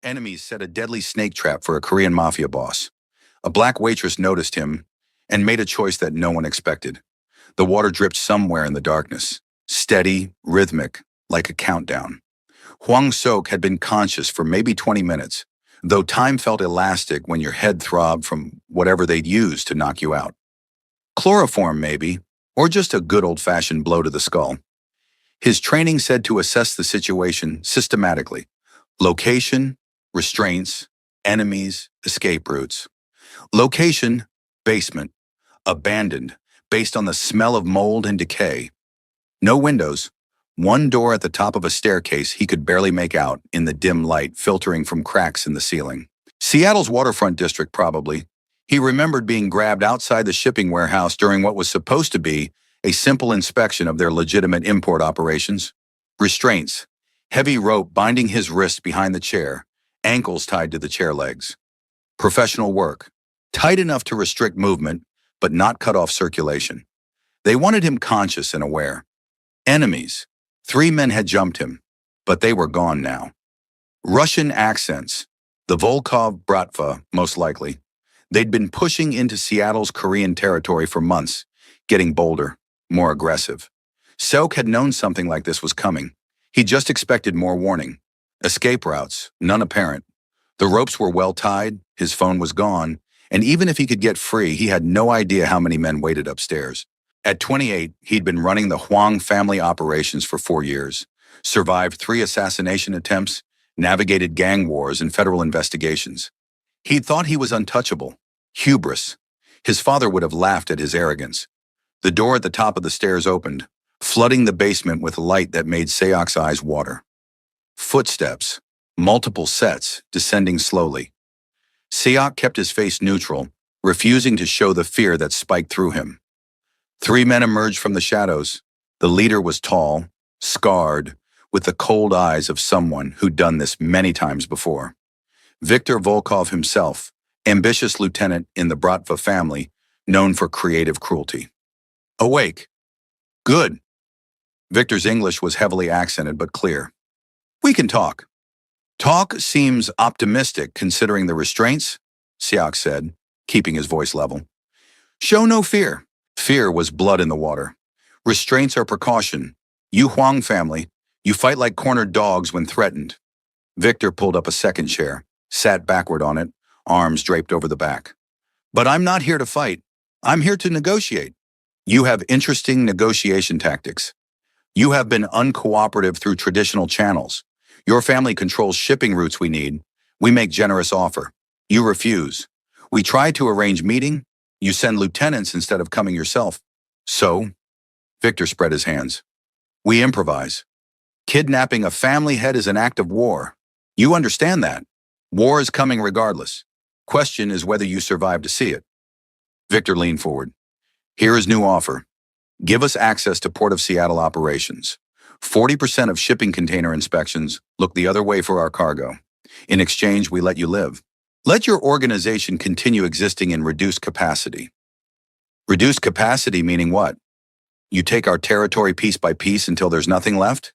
Enemies set a deadly snake trap for a Korean Mafia boss. A black waitress noticed him and made a choice that no one expected. The water dripped somewhere in the darkness, steady, rhythmic, like a countdown. Hwang Sok had been conscious for maybe 20 minutes, though time felt elastic when your head throbbed from whatever they'd used to knock you out. Chloroform, maybe, or just a good old-fashioned blow to the skull. His training said to assess the situation systematically. Location, restraints, enemies, escape routes. Location, basement, abandoned, based on the smell of mold and decay. No windows, one door at the top of a staircase he could barely make out in the dim light filtering from cracks in the ceiling. Seattle's waterfront district, probably. He remembered being grabbed outside the shipping warehouse during what was supposed to be a simple inspection of their legitimate import operations. Restraints, heavy rope binding his wrists behind the chair, ankles tied to the chair legs. Professional work, tight enough to restrict movement, but not cut off circulation. They wanted him conscious and aware. Enemies. 3 men had jumped him, but they were gone now. Russian accents. The Volkov Bratva, most likely. They'd been pushing into Seattle's Korean territory for months, getting bolder, more aggressive. Sok had known something like this was coming. He just expected more warning. Escape routes, none apparent. The ropes were well tied, his phone was gone, and even if he could get free, he had no idea how many men waited upstairs. At 28, he'd been running the Hwang family operations for 4 years, survived 3 assassination attempts, navigated gang wars and federal investigations. He'd thought he was untouchable. Hubris. His father would have laughed at his arrogance. The door at the top of the stairs opened, flooding the basement with light that made Seok's eyes water. Footsteps, multiple sets, descending slowly. Seok kept his face neutral, refusing to show the fear that spiked through him. 3 men emerged from the shadows. The leader was tall, scarred, with the cold eyes of someone who'd done this many times before. Viktor Volkov himself, ambitious lieutenant in the Bratva family, known for creative cruelty. Awake. Good. Viktor's English was heavily accented but clear. We can talk. Talk seems optimistic considering the restraints, Seok said, keeping his voice level. Show no fear. Fear was blood in the water. Restraints are precaution. You Hwang family, you fight like cornered dogs when threatened. Viktor pulled up a second chair, sat backward on it, arms draped over the back. But I'm not here to fight. I'm here to negotiate. You have interesting negotiation tactics. You have been uncooperative through traditional channels. Your family controls shipping routes we need. We make generous offer. You refuse. We try to arrange meeting. You send lieutenants instead of coming yourself. So? Viktor spread his hands. We improvise. Kidnapping a family head is an act of war. You understand that. War is coming regardless. Question is whether you survive to see it. Viktor leaned forward. Here is new offer. Give us access to Port of Seattle operations. 40% of shipping container inspections look the other way for our cargo. In exchange, we let you live. Let your organization continue existing in reduced capacity. Reduced capacity meaning what? You take our territory piece by piece until there's nothing left?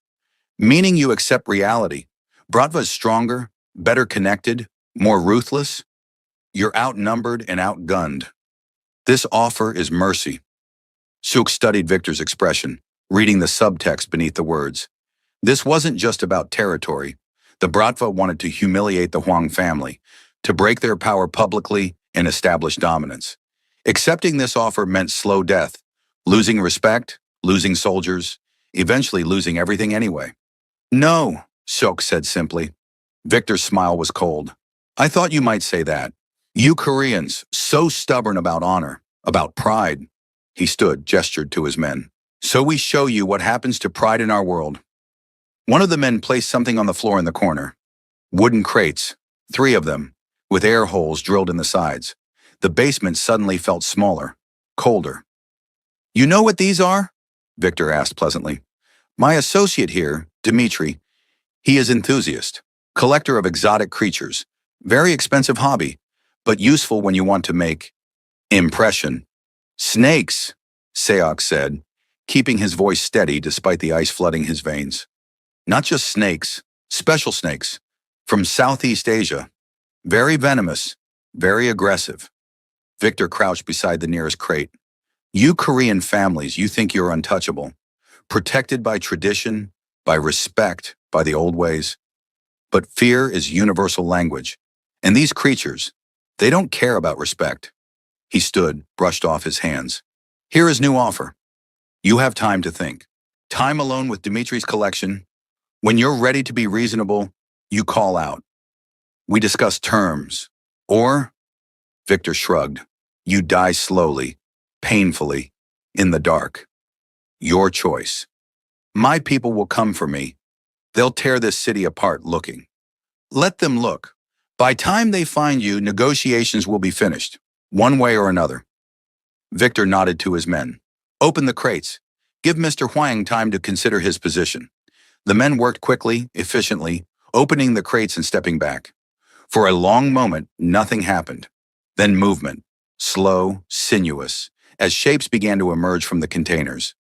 Meaning you accept reality. Bratva is stronger, better connected, more ruthless. You're outnumbered and outgunned. This offer is mercy. Suk studied Viktor's expression, reading the subtext beneath the words. This wasn't just about territory. The Bratva wanted to humiliate the Hwang family, to break their power publicly and establish dominance. Accepting this offer meant slow death, losing respect, losing soldiers, eventually losing everything anyway. No, Sok said simply. Viktor's smile was cold. I thought you might say that. You Koreans, so stubborn about honor, about pride. He stood, gestured to his men. So we show you what happens to pride in our world. One of the men placed something on the floor in the corner. Wooden crates, 3 of them, with air holes drilled in the sides. The basement suddenly felt smaller, colder. You know what these are? Viktor asked pleasantly. My associate here, Dmitri, he is enthusiast, collector of exotic creatures. Very expensive hobby, but useful when you want to make impression. Snakes, Seok said, keeping his voice steady despite the ice flooding his veins. Not just snakes, special snakes. From Southeast Asia, very venomous, very aggressive. Victor crouched beside the nearest crate. You Korean families, you think you're untouchable, protected by tradition, by respect, by the old ways. But fear is universal language. And these creatures, they don't care about respect. He stood, brushed off his hands. Here is new offer. You have time to think. Time alone with Dimitri's collection. When you're ready to be reasonable, you call out. We discuss terms. Or, Victor shrugged, you die slowly, painfully, in the dark. Your choice. My people will come for me. They'll tear this city apart looking. Let them look. By time they find you, negotiations will be finished, one way or another. Victor nodded to his men. Open the crates. Give Mr. Huang time to consider his position. The men worked quickly, efficiently, opening the crates and stepping back. For a long moment, nothing happened. Then movement, slow, sinuous, as shapes began to emerge from the containers.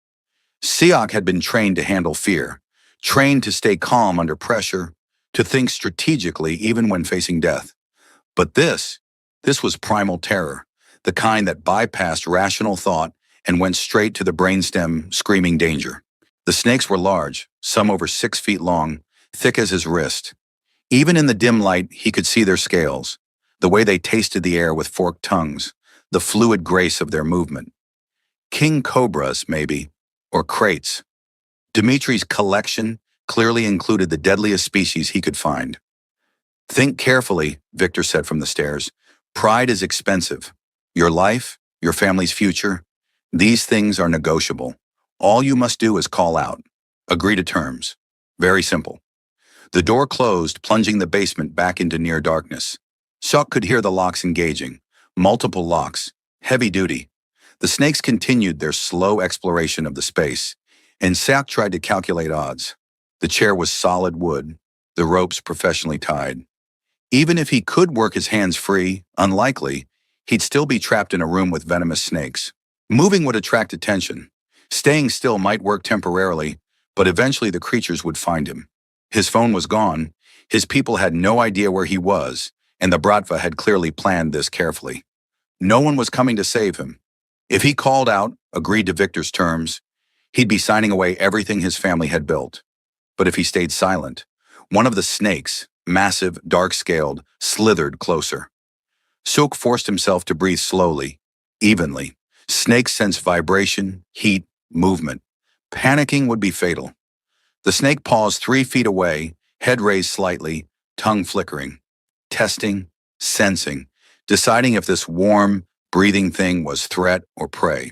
Siak had been trained to handle fear, trained to stay calm under pressure, to think strategically even when facing death. But this was primal terror, the kind that bypassed rational thought and went straight to the brainstem, screaming danger. The snakes were large, some over 6 feet long, thick as his wrist. Even in the dim light, he could see their scales, the way they tasted the air with forked tongues, the fluid grace of their movement. King cobras, maybe, or crates. Dimitri's collection clearly included the deadliest species he could find. Think carefully, Victor said from the stairs. Pride is expensive. Your life, your family's future, these things are negotiable. All you must do is call out. Agree to terms. Very simple. The door closed, plunging the basement back into near darkness. Sok could hear the locks engaging. Multiple locks. Heavy duty. The snakes continued their slow exploration of the space, and Sak tried to calculate odds. The chair was solid wood, the ropes professionally tied. Even if he could work his hands free, unlikely, he'd still be trapped in a room with venomous snakes. Moving would attract attention. Staying still might work temporarily, but eventually the creatures would find him. His phone was gone, his people had no idea where he was, and the Bratva had clearly planned this carefully. No one was coming to save him. If he called out, agreed to Victor's terms, he'd be signing away everything his family had built. But if he stayed silent, one of the snakes, massive, dark-scaled, slithered closer. Suk forced himself to breathe slowly, evenly. Snakes sense vibration, heat, movement. Panicking would be fatal. The snake paused 3 feet away, head raised slightly, tongue flickering. Testing, sensing, deciding if this warm, breathing thing was threat or prey.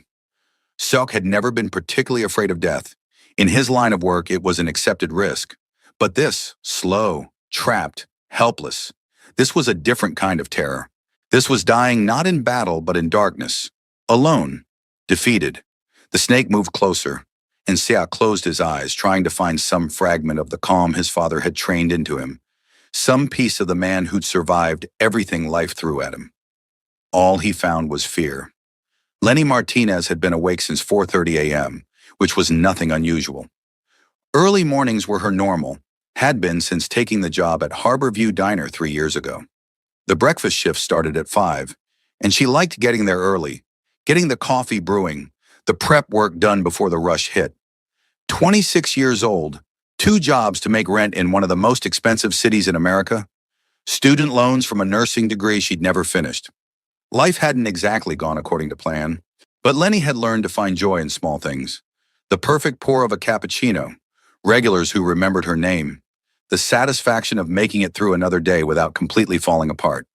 Sok had never been particularly afraid of death. In his line of work, it was an accepted risk. But this, slow, trapped, helpless, this was a different kind of terror. This was dying not in battle, but in darkness. Alone, defeated. The snake moved closer, and Siak closed his eyes, trying to find some fragment of the calm his father had trained into him. Some piece of the man who'd survived everything life threw at him. All he found was fear. Lenny Martinez had been awake since 4:30 a.m., which was nothing unusual. Early mornings were her normal, had been since taking the job at Harborview Diner 3 years ago. The breakfast shift started at 5, and she liked getting there early, getting the coffee brewing, the prep work done before the rush hit. 26 years old, 2 jobs to make rent in one of the most expensive cities in America, student loans from a nursing degree she'd never finished. Life hadn't exactly gone according to plan, but Lenny had learned to find joy in small things. The perfect pour of a cappuccino, regulars who remembered her name, the satisfaction of making it through another day without completely falling apart.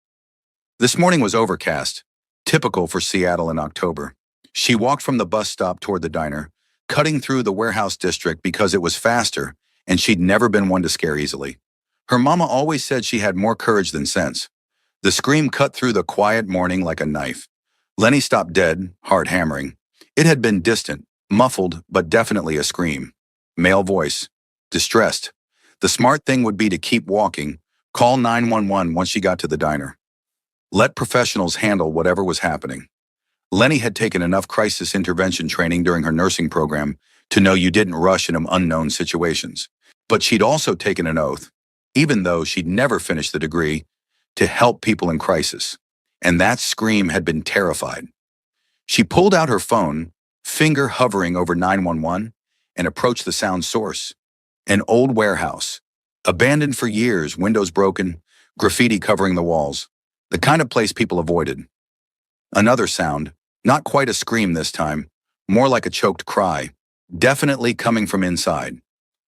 This morning was overcast, typical for Seattle in October. She walked from the bus stop toward the diner, cutting through the warehouse district because it was faster, and she'd never been one to scare easily. Her mama always said she had more courage than sense. The scream cut through the quiet morning like a knife. Lenny stopped dead, heart hammering. It had been distant, muffled, but definitely a scream. Male voice. Distressed. The smart thing would be to keep walking, call 911 once she got to the diner. Let professionals handle whatever was happening. Lenny had taken enough crisis intervention training during her nursing program to know you didn't rush in unknown situations. But she'd also taken an oath. even though she'd never finished the degree, to help people in crisis. And that scream had been terrified. She pulled out her phone, finger hovering over 911, and approached the sound source. An old warehouse, abandoned for years, windows broken, graffiti covering the walls, the kind of place people avoided. Another sound, not quite a scream this time, more like a choked cry, definitely coming from inside.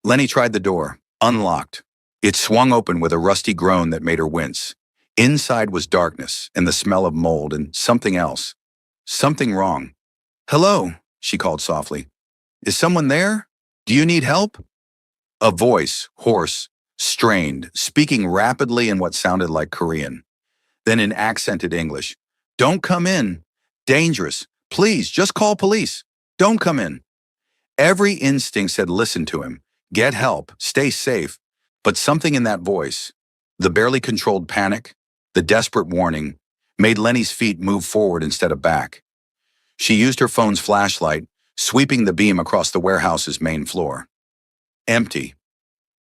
Lenny tried the door, unlocked. It swung open with a rusty groan that made her wince. Inside was darkness and the smell of mold and something else. Something wrong. "Hello," she called softly. "Is someone there? Do you need help?" A voice, hoarse, strained, speaking rapidly in what sounded like Korean. Then in accented English. "Don't come in. Dangerous. Please, just call police. Don't come in." Every instinct said listen to him. Get help. Stay safe. But something in that voice, the barely controlled panic, the desperate warning, made Lenny's feet move forward instead of back. She used her phone's flashlight, sweeping the beam across the warehouse's main floor. Empty.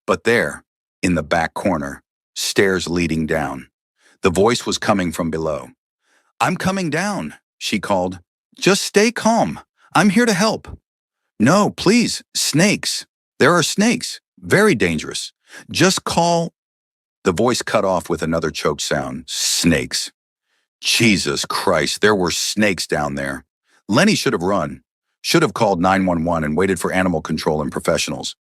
But there, in the back corner, stairs leading down. The voice was coming from below. "I'm coming down," she called. "Just stay calm. I'm here to help." "No, please, snakes. There are snakes. Very dangerous. Just call." The voice cut off with another choked sound. Snakes. Jesus Christ, there were snakes down there. Lenny should have run, should have called 911 and waited for animal control and professionals.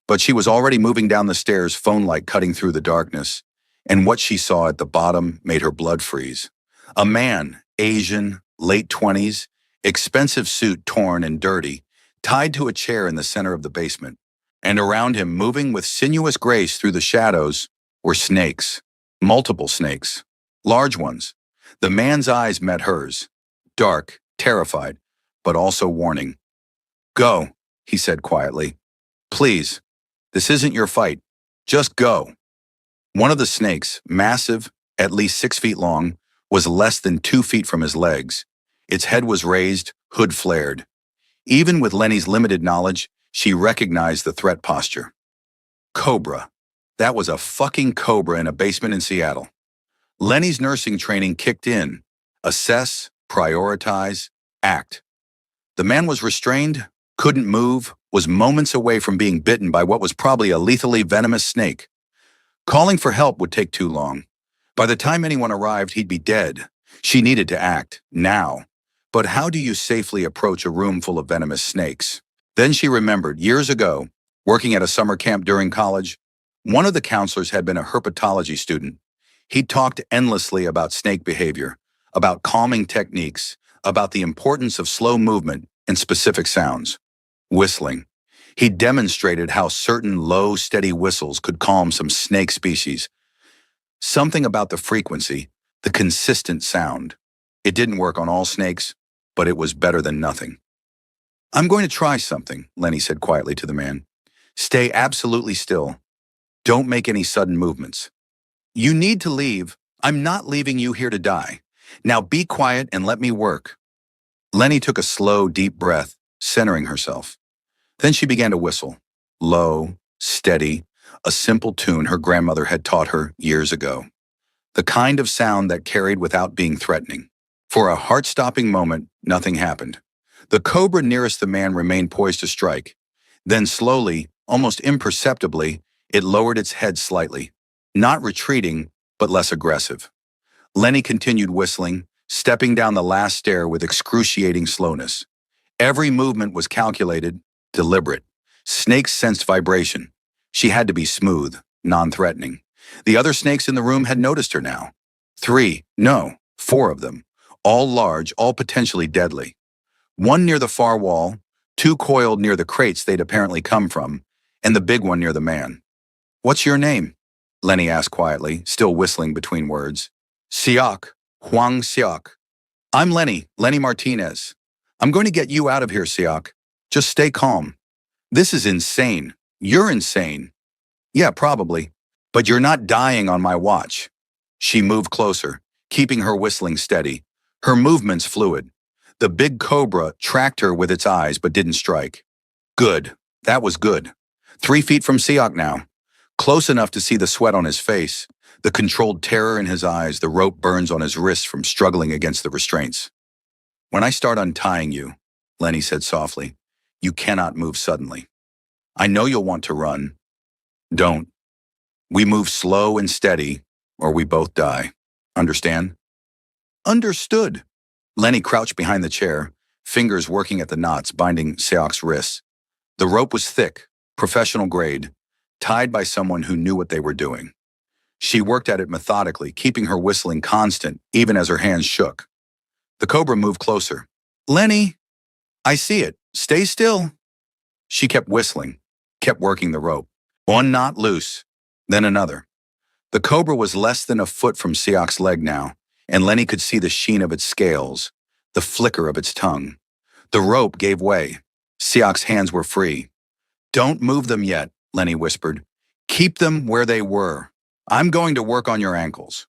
But she was already moving down the stairs, phone light cutting through the darkness. And what she saw at the bottom made her blood freeze. A man, Asian, late 20s, expensive suit torn and dirty, tied to a chair in the center of the basement. And around him, moving with sinuous grace through the shadows, were snakes. Multiple snakes. Large ones. The man's eyes met hers. Dark, terrified, but also warning. "Go," he said quietly. "Please. This isn't your fight. Just go." One of the snakes, massive, at least 6 feet long, was less than 2 feet from his legs. Its head was raised, hood flared. Even with Lenny's limited knowledge, she recognized the threat posture. Cobra. That was a fucking cobra in a basement in Seattle. Lenny's nursing training kicked in. Assess, prioritize, act. The man was restrained, couldn't move, was moments away from being bitten by what was probably a lethally venomous snake. Calling for help would take too long. By the time anyone arrived, he'd be dead. She needed to act, now. But how do you safely approach a room full of venomous snakes? Then she remembered, years ago, working at a summer camp during college, one of the counselors had been a herpetology student. He'd talked endlessly about snake behavior, about calming techniques, about the importance of slow movement and specific sounds. Whistling. He demonstrated how certain low, steady whistles could calm some snake species. Something about the frequency, the consistent sound. It didn't work on all snakes, but it was better than nothing. "I'm going to try something," Lenny said quietly to the man. "Stay absolutely still. Don't make any sudden movements. You need to leave. I'm not leaving you here to die. Now be quiet and let me work." Lenny took a slow, deep breath, centering herself. Then she began to whistle. Low, steady, a simple tune her grandmother had taught her years ago. The kind of sound that carried without being threatening. For a heart-stopping moment, nothing happened. The cobra nearest the man remained poised to strike. Then slowly, almost imperceptibly, it lowered its head slightly. Not retreating, but less aggressive. Lenny continued whistling, stepping down the last stair with excruciating slowness. Every movement was calculated, deliberate. Snakes sensed vibration. She had to be smooth, non-threatening. The other snakes in the room had noticed her now. 3, no, 4 of them. All large, all potentially deadly. One near the far wall, 2 coiled near the crates they'd apparently come from, and the big one near the man. "What's your name?" Lenny asked quietly, still whistling between words. "Siak, Huang Siak." "I'm Lenny Martinez. I'm going to get you out of here, Siak. Just stay calm." "This is insane. You're insane." "Yeah, probably. But you're not dying on my watch." She moved closer, keeping her whistling steady, her movements fluid. The big cobra tracked her with its eyes but didn't strike. Good. That was good. 3 feet from Siak now. Close enough to see the sweat on his face, the controlled terror in his eyes, the rope burns on his wrists from struggling against the restraints. When I start untying you, Lenny said softly, you cannot move suddenly. I know you'll want to run. Don't. We move slow and steady, or we both die. Understand? Understood. Lenny crouched behind the chair, fingers working at the knots binding Seok's wrists. The rope was thick, professional grade, tied by someone who knew what they were doing. She worked at it methodically, keeping her whistling constant, even as her hands shook. The cobra moved closer. Lenny, I see it. Stay still. She kept whistling, kept working the rope. One knot loose, then another. The cobra was less than a foot from Seok's leg now, and Lenny could see the sheen of its scales, the flicker of its tongue. The rope gave way. Seok's hands were free. Don't move them yet, Lenny whispered. Keep them where they were. I'm going to work on your ankles.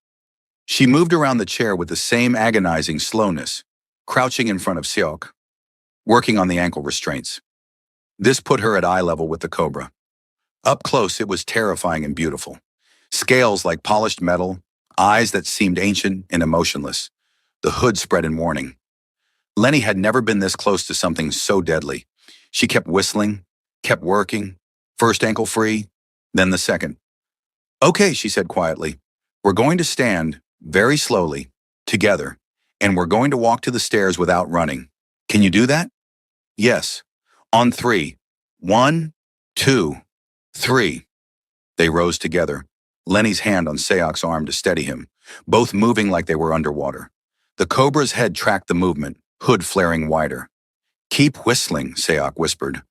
She moved around the chair with the same agonizing slowness, crouching in front of Seok, working on the ankle restraints. This put her at eye level with the cobra. Up close, it was terrifying and beautiful. Scales like polished metal, eyes that seemed ancient and emotionless. The hood spread in warning. Lenny had never been this close to something so deadly. She kept whistling, kept working, first ankle free, then the second. Okay, she said quietly. We're going to stand, very slowly, together, and we're going to walk to the stairs without running. Can you do that? Yes. On 3. 1, 2, 3. They rose together, Lenny's hand on Seok's arm to steady him, both moving like they were underwater. The cobra's head tracked the movement, hood flaring wider. Keep whistling, Seok whispered.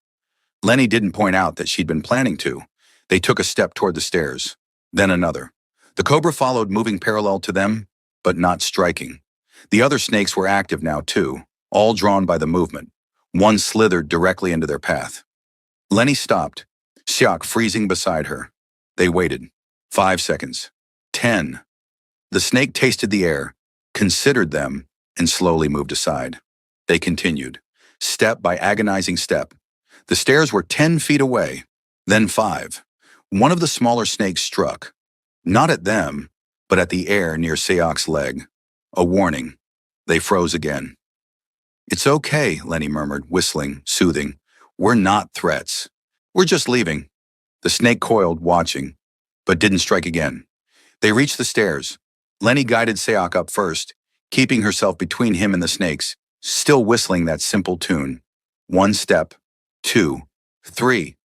Lenny didn't point out that she'd been planning to. They took a step toward the stairs, then another. The cobra followed, moving parallel to them, but not striking. The other snakes were active now too, all drawn by the movement. One slithered directly into their path. Lenny stopped, Seok freezing beside her. They waited. 5 seconds. 10. The snake tasted the air, considered them, and slowly moved aside. They continued, step by agonizing step. The stairs were 10 feet away, then 5. One of the smaller snakes struck, not at them, but at the air near Seok's leg. A warning. They froze again. It's okay, Lenny murmured, whistling, soothing. We're not threats. We're just leaving. The snake coiled, watching, but didn't strike again. They reached the stairs. Lenny guided Seok up first, keeping herself between him and the snakes, still whistling that simple tune. 1 step, 2, 3.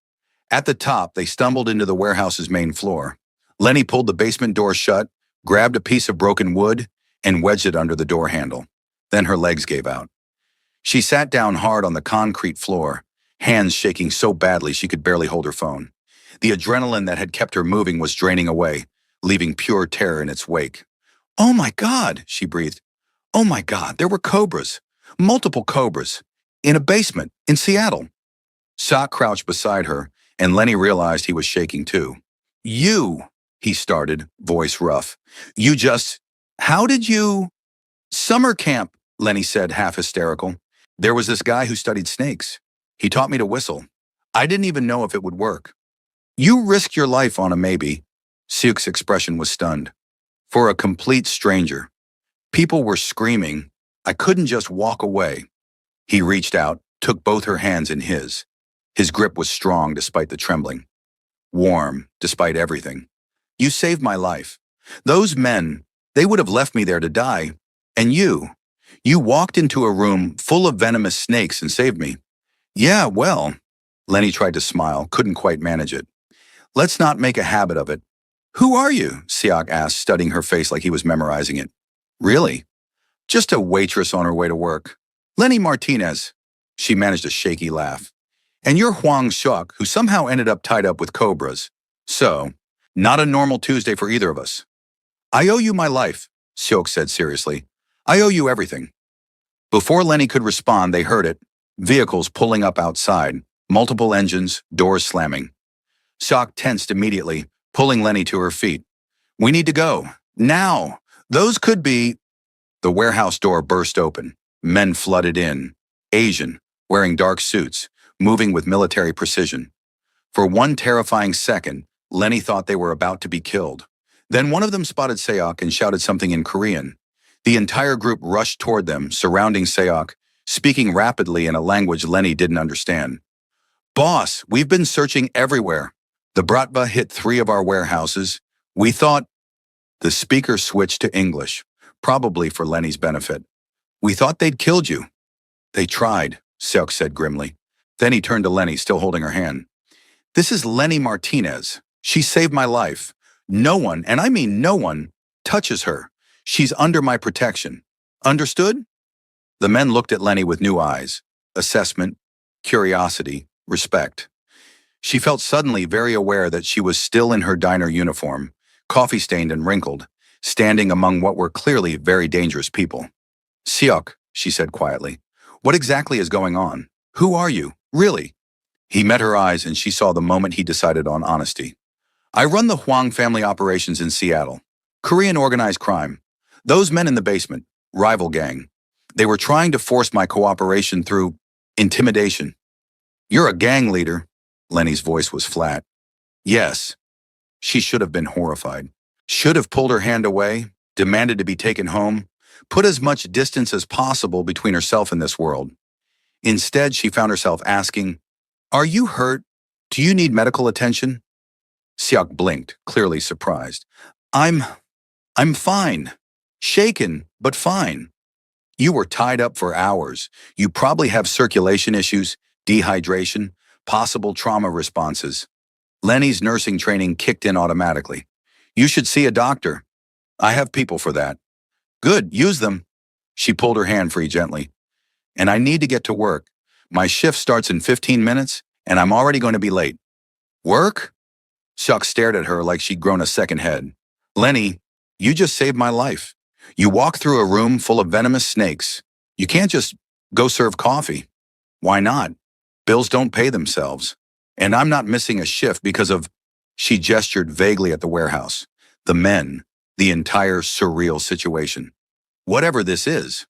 At the top, they stumbled into the warehouse's main floor. Lenny pulled the basement door shut, grabbed a piece of broken wood, and wedged it under the door handle. Then her legs gave out. She sat down hard on the concrete floor, hands shaking so badly she could barely hold her phone. The adrenaline that had kept her moving was draining away, leaving pure terror in its wake. Oh my God, she breathed. Oh my God, there were cobras. Multiple cobras. In a basement, in Seattle. Seok crouched beside her, and Lenny realized he was shaking too. You, he started, voice rough. You just, how did you? Summer camp, Lenny said, half hysterical. There was this guy who studied snakes. He taught me to whistle. I didn't even know if it would work. You risked your life on a maybe. Seok's expression was stunned. For a complete stranger. People were screaming. I couldn't just walk away. He reached out, took both her hands in his. His grip was strong despite the trembling. Warm, despite everything. You saved my life. Those men, they would have left me there to die. And you walked into a room full of venomous snakes and saved me. Yeah, well, Lenny tried to smile, couldn't quite manage it. Let's not make a habit of it. Who are you? Seok asked, studying her face like he was memorizing it. Really? Just a waitress on her way to work. Lenny Martinez. She managed a shaky laugh. And you're Huang Shuk, who somehow ended up tied up with cobras. So, not a normal Tuesday for either of us. I owe you my life, Seok said seriously. I owe you everything. Before Lenny could respond, they heard it. Vehicles pulling up outside, multiple engines, doors slamming. Seok tensed immediately, pulling Lenny to her feet. We need to go. Now. Those could be. The warehouse door burst open. Men flooded in. Asian, wearing dark suits, moving with military precision. For one terrifying second, Lenny thought they were about to be killed. Then one of them spotted Seok and shouted something in Korean. The entire group rushed toward them, surrounding Seok, speaking rapidly in a language Lenny didn't understand. "Boss, we've been searching everywhere. The Bratva hit 3 of our warehouses. We thought—" The speaker switched to English, probably for Lenny's benefit. "We thought they'd killed you." "They tried," Seok said grimly. Then he turned to Lenny, still holding her hand. "This is Lenny Martinez. She saved my life. No one, and I mean no one, touches her. She's under my protection. Understood?" The men looked at Lenny with new eyes. Assessment, curiosity, respect. She felt suddenly very aware that she was still in her diner uniform, coffee-stained and wrinkled, standing among what were clearly very dangerous people. "Seok," she said quietly, "what exactly is going on? Who are you, really?" He met her eyes and she saw the moment he decided on honesty. "I run the Huang family operations in Seattle. Korean organized crime. Those men in the basement, rival gang. They were trying to force my cooperation through intimidation." "You're a gang leader." Lenny's voice was flat. "Yes." She should have been horrified. Should have pulled her hand away, demanded to be taken home, put as much distance as possible between herself and this world. Instead, she found herself asking, "Are you hurt? Do you need medical attention?" Seok blinked, clearly surprised. I'm fine. Shaken, but fine." "You were tied up for hours. You probably have circulation issues, dehydration, possible trauma responses." Lenny's nursing training kicked in automatically. "You should see a doctor. I have people for that." "Good, use them." She pulled her hand free gently. "And I need to get to work. My shift starts in 15 minutes, and I'm already going to be late." "Work?" Seok stared at her like she'd grown a second head. "Lenny, you just saved my life. You walk through a room full of venomous snakes. You can't just go serve coffee." "Why not? Bills don't pay themselves. And I'm not missing a shift because of—" She gestured vaguely at the warehouse, the men, the entire surreal situation. "Whatever this is."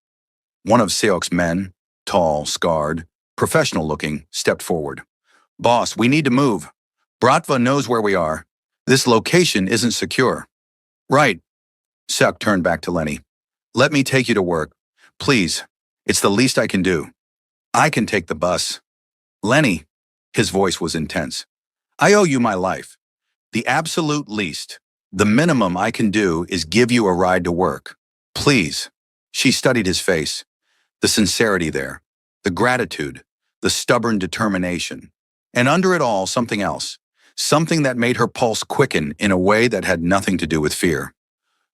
One of Seok's men, tall, scarred, professional-looking, stepped forward. "Boss, we need to move. Bratva knows where we are. This location isn't secure." "Right." Seok turned back to Lenny. "Let me take you to work. Please. It's the least I can do. I can take the bus." "Lenny," his voice was intense, "I owe you my life. The absolute least, the minimum I can do is give you a ride to work. Please." She studied his face. The sincerity there, the gratitude, the stubborn determination. And under it all, something else. Something that made her pulse quicken in a way that had nothing to do with fear.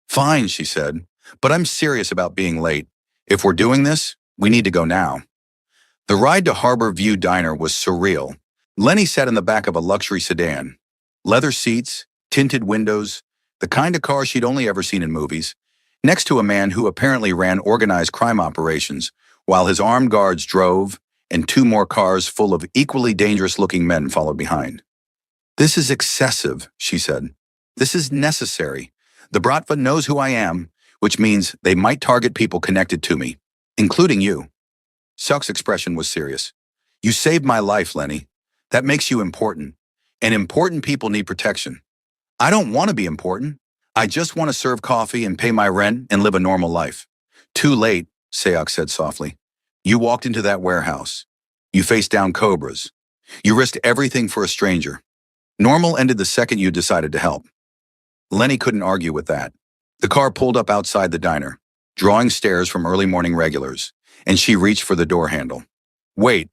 "Fine," she said, "but I'm serious about being late. If we're doing this, we need to go now." The ride to Harbor View Diner was surreal. Lenny sat in the back of a luxury sedan. Leather seats, tinted windows, the kind of car she'd only ever seen in movies, next to a man who apparently ran organized crime operations, while his armed guards drove, and 2 more cars full of equally dangerous-looking men followed behind. "This is excessive," she said. "This is necessary. The Bratva knows who I am, which means they might target people connected to me, including you." Seok's expression was serious. "You saved my life, Lenny. That makes you important. And important people need protection. I don't want to be important. I just want to serve coffee and pay my rent and live a normal life." "Too late," Seok said softly. "You walked into that warehouse. You faced down cobras. You risked everything for a stranger. Normal ended the second you decided to help." Lenny couldn't argue with that. The car pulled up outside the diner, drawing stares from early morning regulars, and she reached for the door handle. "Wait."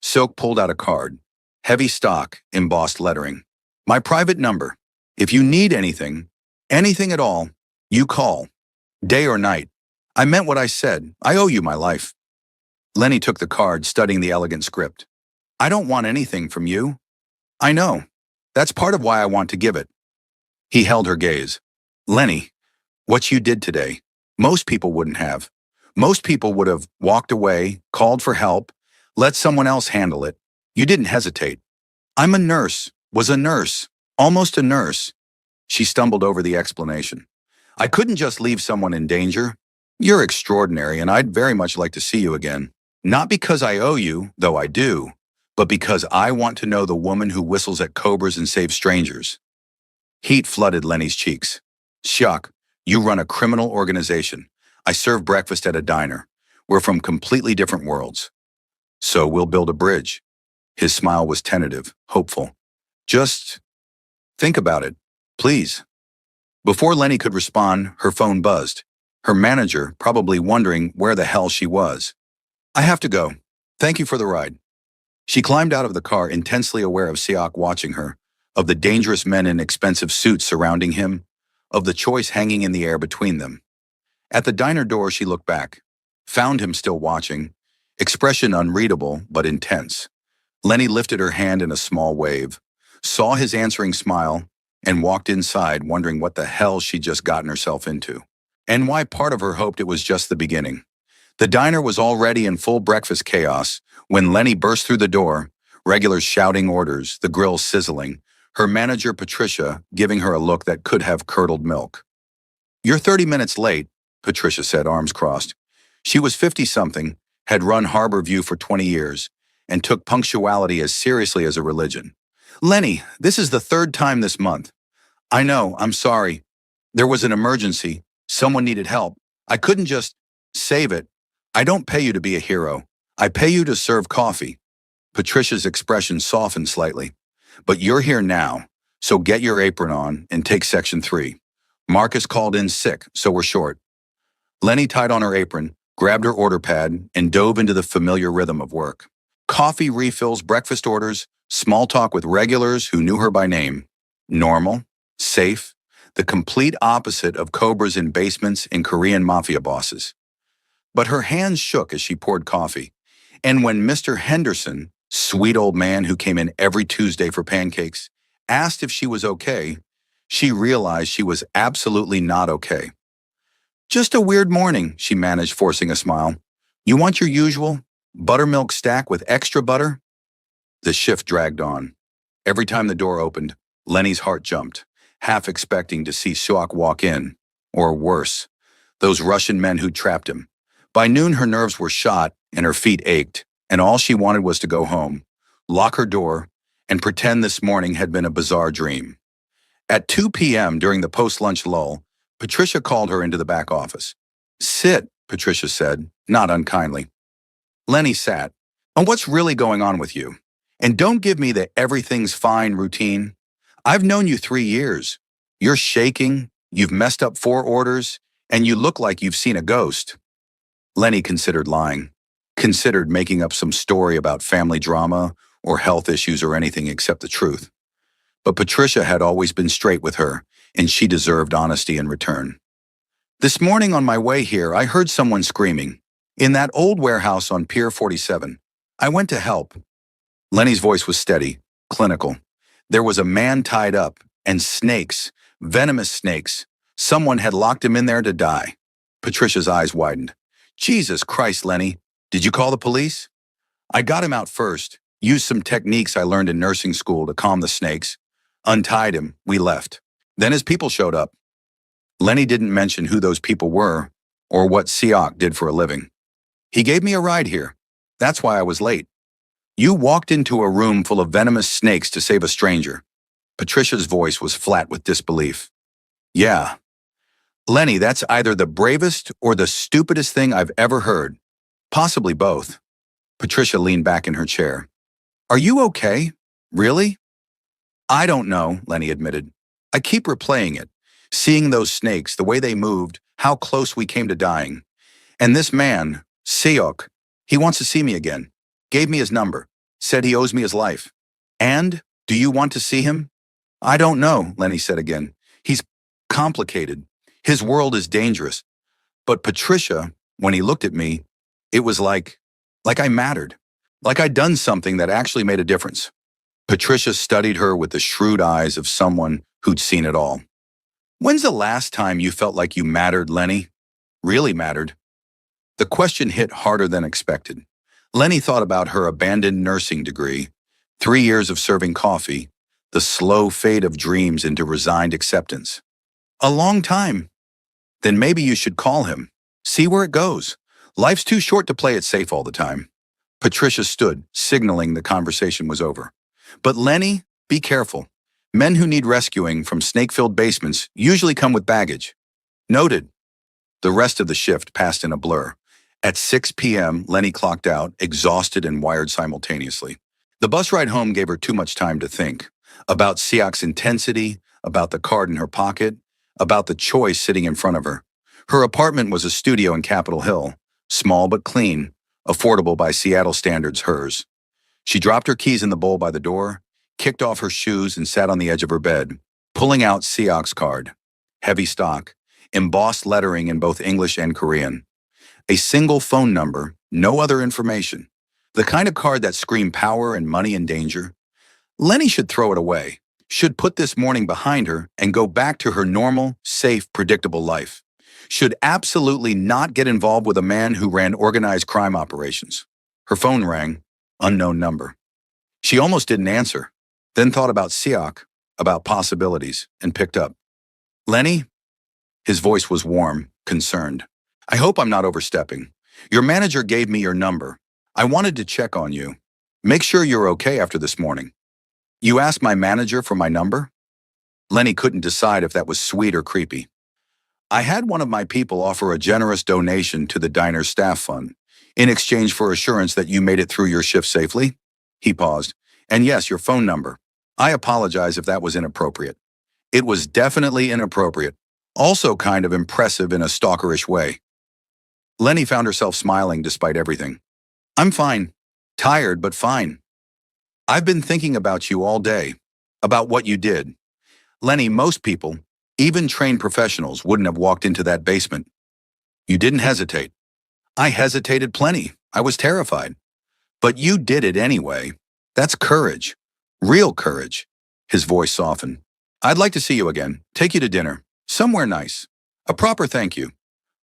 Seok pulled out a card. Heavy stock, embossed lettering. "My private number. If you need anything at all, you call. Day or night. I meant what I said. I owe you my life." Lenny took the card, studying the elegant script. "I don't want anything from you." "I know. That's part of why I want to give it." He held her gaze. "Lenny, what you did today, most people wouldn't have. Most people would have walked away, called for help, let someone else handle it. You didn't hesitate. I'm a nurse, was a nurse, almost a nurse." She stumbled over the explanation. "I couldn't just leave someone in danger. You're extraordinary, and I'd very much like to see you again. Not because I owe you, though I do, but because I want to know the woman who whistles at cobras and saves strangers." Heat flooded Lenny's cheeks. Shock, you run a criminal organization. I serve breakfast at a diner. We're from completely different worlds. So we'll build a bridge. His smile was tentative, hopeful. Just think about it, please. Before Lenny could respond, her phone buzzed. Her manager, probably wondering where the hell she was. I have to go. Thank you for the ride. She climbed out of the car, intensely aware of Siak watching her, of the dangerous men in expensive suits surrounding him, of the choice hanging in the air between them. At the diner door, she looked back, found him still watching, expression unreadable but intense. Lenny lifted her hand in a small wave, saw his answering smile, and walked inside, wondering what the hell she'd just gotten herself into. And why part of her hoped it was just the beginning. The diner was already in full breakfast chaos when Lenny burst through the door, regulars shouting orders, the grill sizzling, her manager Patricia giving her a look that could have curdled milk. You're 30 minutes late, Patricia said, arms crossed. She was 50-something, had run Harbor View for 20 years, and took punctuality as seriously as a religion. Lenny, this is the third time this month. I know, I'm sorry. There was an emergency. Someone needed help. I couldn't just save it. I don't pay you to be a hero. I pay you to serve coffee. Patricia's expression softened slightly. But you're here now, so get your apron on and take section 3. Marcus called in sick, so we're short. Lenny tied on her apron, grabbed her order pad, and dove into the familiar rhythm of work. Coffee refills, breakfast orders, small talk with regulars who knew her by name. Normal, safe, the complete opposite of cobras in basements and Korean mafia bosses. But her hands shook as she poured coffee. And when Mr. Henderson, sweet old man who came in every Tuesday for pancakes, asked if she was okay, she realized she was absolutely not okay. Just a weird morning, she managed, forcing a smile. You want your usual buttermilk stack with extra butter? The shift dragged on. Every time the door opened, Lenny's heart jumped, half expecting to see Suak walk in, or worse, those Russian men who trapped him. By noon, her nerves were shot and her feet ached, and all she wanted was to go home, lock her door, and pretend this morning had been a bizarre dream. At 2 p.m. during the post-lunch lull, Patricia called her into the back office. Sit, Patricia said, not unkindly. Lenny sat. And what's really going on with you? And don't give me the everything's fine routine. I've known you 3 years. You're shaking, you've messed up 4 orders, and you look like you've seen a ghost. Lenny considered lying, considered making up some story about family drama or health issues or anything except the truth. But Patricia had always been straight with her, and she deserved honesty in return. This morning on my way here, I heard someone screaming. In that old warehouse on Pier 47. I went to help. Lenny's voice was steady, clinical. There was a man tied up, and snakes, venomous snakes. Someone had locked him in there to die. Patricia's eyes widened. Jesus Christ, Lenny, did you call the police? I got him out first, used some techniques I learned in nursing school to calm the snakes, untied him, we left. Then his people showed up. Lenny didn't mention who those people were or what Siak did for a living. He gave me a ride here. That's why I was late. You walked into a room full of venomous snakes to save a stranger. Patricia's voice was flat with disbelief. Yeah. Lenny, that's either the bravest or the stupidest thing I've ever heard. Possibly both. Patricia leaned back in her chair. Are you okay? Really? I don't know, Lenny admitted. I keep replaying it, seeing those snakes, the way they moved, how close we came to dying. And this man, Siok, he wants to see me again. Gave me his number. Said he owes me his life. And, do you want to see him? I don't know, Lenny said again. He's complicated. His world is dangerous. But Patricia, when he looked at me, it was like I mattered. Like I'd done something that actually made a difference. Patricia studied her with the shrewd eyes of someone who'd seen it all. When's the last time you felt like you mattered, Lenny? Really mattered? The question hit harder than expected. Lenny thought about her abandoned nursing degree, 3 years of serving coffee, the slow fade of dreams into resigned acceptance. A long time. Then maybe you should call him. See where it goes. Life's too short to play it safe all the time. Patricia stood, signaling the conversation was over. But Lenny, be careful. Men who need rescuing from snake-filled basements usually come with baggage. Noted. The rest of the shift passed in a blur. At 6 p.m., Lenny clocked out, exhausted and wired simultaneously. The bus ride home gave her too much time to think. About Siak's intensity, about the card in her pocket, about the choice sitting in front of her. Her apartment was a studio in Capitol Hill, small but clean, affordable by Seattle standards, hers. She dropped her keys in the bowl by the door, kicked off her shoes and sat on the edge of her bed, pulling out Siak's card. Heavy stock, embossed lettering in both English and Korean. A single phone number, no other information. The kind of card that screamed power and money and danger. Lenny should throw it away, should put this morning behind her and go back to her normal, safe, predictable life. Should absolutely not get involved with a man who ran organized crime operations. Her phone rang, unknown number. She almost didn't answer, then thought about Siak, about possibilities, and picked up. Lenny? His voice was warm, concerned. I hope I'm not overstepping. Your manager gave me your number. I wanted to check on you. Make sure you're okay after this morning. You asked my manager for my number? Lenny couldn't decide if that was sweet or creepy. I had one of my people offer a generous donation to the diner's staff fund in exchange for assurance that you made it through your shift safely. He paused. And yes, your phone number. I apologize if that was inappropriate. It was definitely inappropriate, also kind of impressive in a stalkerish way. Lenny found herself smiling despite everything. I'm fine. Tired, but fine. I've been thinking about you all day, about what you did. Lenny, most people, even trained professionals, wouldn't have walked into that basement. You didn't hesitate. I hesitated plenty. I was terrified. But you did it anyway. That's courage. Real courage. His voice softened. I'd like to see you again. Take you to dinner. Somewhere nice. A proper thank you.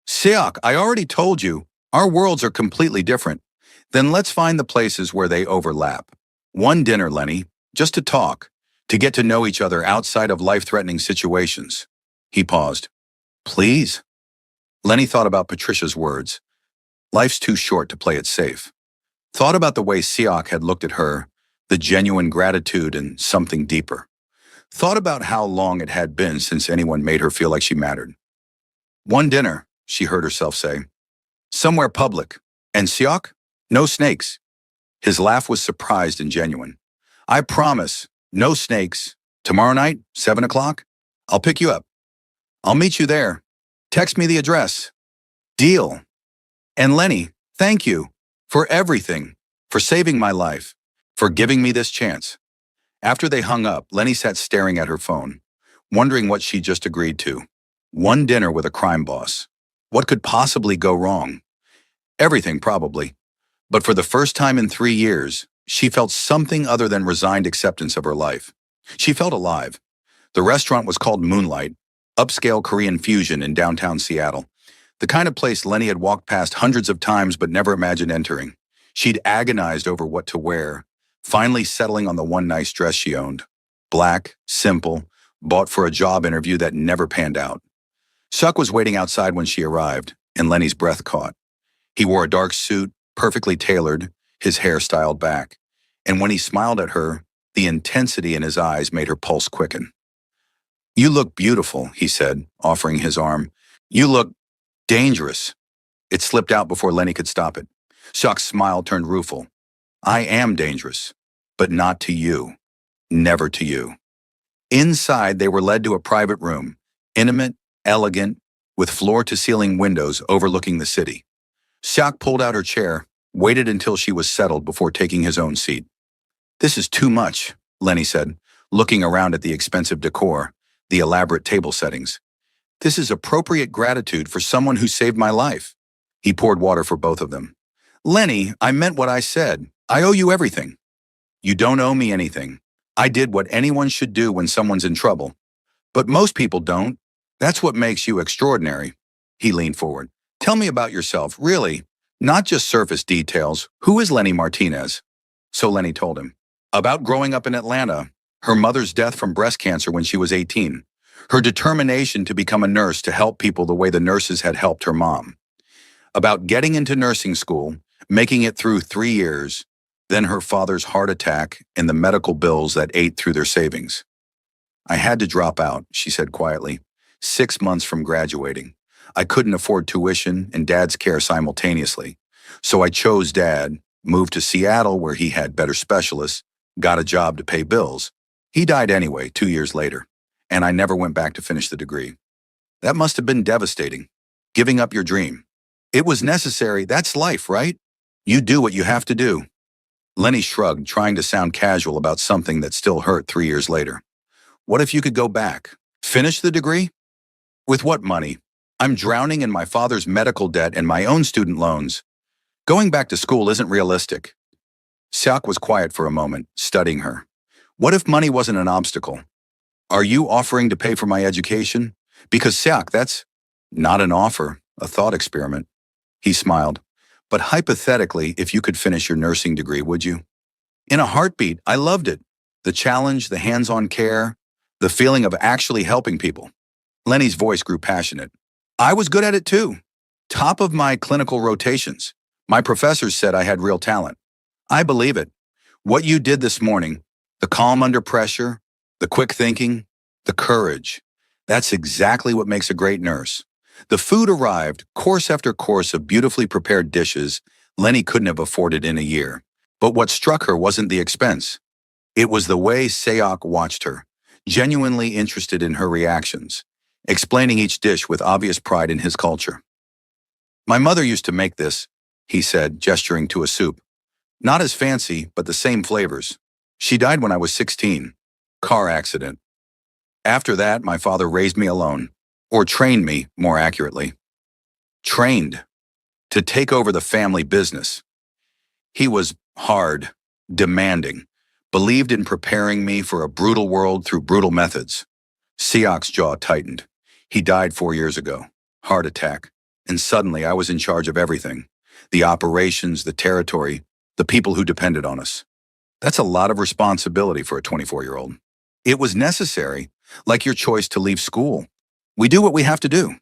Siak, I already told you, our worlds are completely different. Then let's find the places where they overlap. One dinner, Lenny, just to talk, to get to know each other outside of life-threatening situations. He paused. Please? Lenny thought about Patricia's words. Life's too short to play it safe. Thought about the way Siak had looked at her, the genuine gratitude and something deeper. Thought about how long it had been since anyone made her feel like she mattered. One dinner, she heard herself say. Somewhere public. And Siak? No snakes. His laugh was surprised and genuine. I promise, no snakes. Tomorrow night, 7 o'clock? I'll pick you up. I'll meet you there. Text me the address. Deal. And Lenny, thank you for everything, for saving my life, for giving me this chance. After they hung up, Lenny sat staring at her phone, wondering what she just agreed to. One dinner with a crime boss. What could possibly go wrong? Everything, probably. But for the first time in 3 years, she felt something other than resigned acceptance of her life. She felt alive. The restaurant was called Moonlight, upscale Korean fusion in downtown Seattle. The kind of place Lenny had walked past hundreds of times but never imagined entering. She'd agonized over what to wear, finally settling on the one nice dress she owned. Black, simple, bought for a job interview that never panned out. Suk was waiting outside when she arrived, and Lenny's breath caught. He wore a dark suit, perfectly tailored, his hair styled back. And when he smiled at her, the intensity in his eyes made her pulse quicken. You look beautiful, he said, offering his arm. You look dangerous. It slipped out before Lenny could stop it. Suk's smile turned rueful. I am dangerous, but not to you. Never to you. Inside, they were led to a private room, intimate, elegant, with floor-to-ceiling windows overlooking the city. Siak pulled out her chair, waited until she was settled before taking his own seat. This is too much, Lenny said, looking around at the expensive decor, the elaborate table settings. This is appropriate gratitude for someone who saved my life. He poured water for both of them. Lenny, I meant what I said. I owe you everything. You don't owe me anything. I did what anyone should do when someone's in trouble. But most people don't. That's what makes you extraordinary. He leaned forward. Tell me about yourself, really. Not just surface details. Who is Lenny Martinez? So Lenny told him. About growing up in Atlanta, her mother's death from breast cancer when she was 18, her determination to become a nurse to help people the way the nurses had helped her mom. About getting into nursing school, making it through 3 years, then her father's heart attack and the medical bills that ate through their savings. I had to drop out, she said quietly. 6 months from graduating. I couldn't afford tuition and Dad's care simultaneously. So I chose Dad, moved to Seattle where he had better specialists, got a job to pay bills. He died anyway 2 years later, and I never went back to finish the degree. That must have been devastating. Giving up your dream. It was necessary, that's life, right? You do what you have to do. Lenny shrugged, trying to sound casual about something that still hurt 3 years later. What if you could go back? Finish the degree? With what money? I'm drowning in my father's medical debt and my own student loans. Going back to school isn't realistic. Siak was quiet for a moment, studying her. What if money wasn't an obstacle? Are you offering to pay for my education? Because Siak, that's not an offer, a thought experiment. He smiled. But hypothetically, if you could finish your nursing degree, would you? In a heartbeat, I loved it. The challenge, the hands-on care, the feeling of actually helping people. Lenny's voice grew passionate. I was good at it too. Top of my clinical rotations. My professors said I had real talent. I believe it. What you did this morning, the calm under pressure, the quick thinking, the courage, that's exactly what makes a great nurse. The food arrived, course after course of beautifully prepared dishes Lenny couldn't have afforded in a year. But what struck her wasn't the expense. It was the way Siak watched her, genuinely interested in her reactions, explaining each dish with obvious pride in his culture. My mother used to make this, he said, gesturing to a soup. Not as fancy, but the same flavors. She died when I was 16. Car accident. After that, my father raised me alone, or trained me, more accurately. Trained to take over the family business. He was hard, demanding, believed in preparing me for a brutal world through brutal methods. Siak's jaw tightened. He died 4 years ago. Heart attack. And suddenly I was in charge of everything. The operations, the territory, the people who depended on us. That's a lot of responsibility for a 24-year-old. It was necessary, like your choice to leave school. We do what we have to do.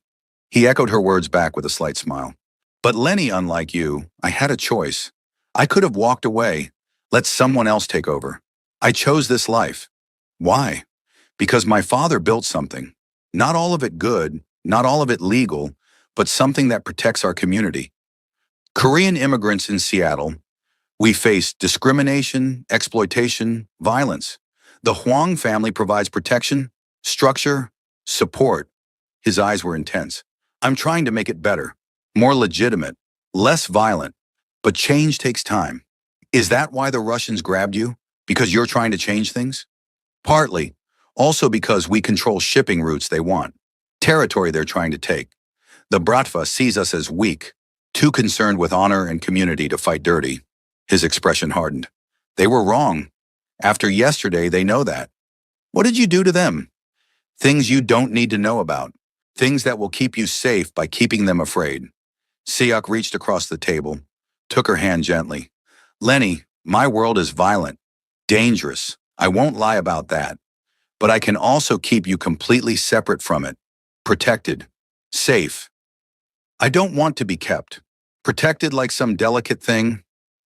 He echoed her words back with a slight smile. But Lenny, unlike you, I had a choice. I could have walked away, let someone else take over. I chose this life. Why? Because my father built something. Not all of it good, not all of it legal, but something that protects our community. Korean immigrants in Seattle, we face discrimination, exploitation, violence. The Huang family provides protection, structure, support. His eyes were intense. I'm trying to make it better, more legitimate, less violent, but change takes time. Is that why the Russians grabbed you? Because you're trying to change things? Partly. Also because we control shipping routes they want, territory they're trying to take. The Bratva sees us as weak, too concerned with honor and community to fight dirty. His expression hardened. They were wrong. After yesterday, they know that. What did you do to them? Things you don't need to know about. Things that will keep you safe by keeping them afraid. Siak reached across the table, took her hand gently. Lenny, my world is violent, dangerous. I won't lie about that. But I can also keep you completely separate from it. Protected. Safe. I don't want to be kept. Protected like some delicate thing.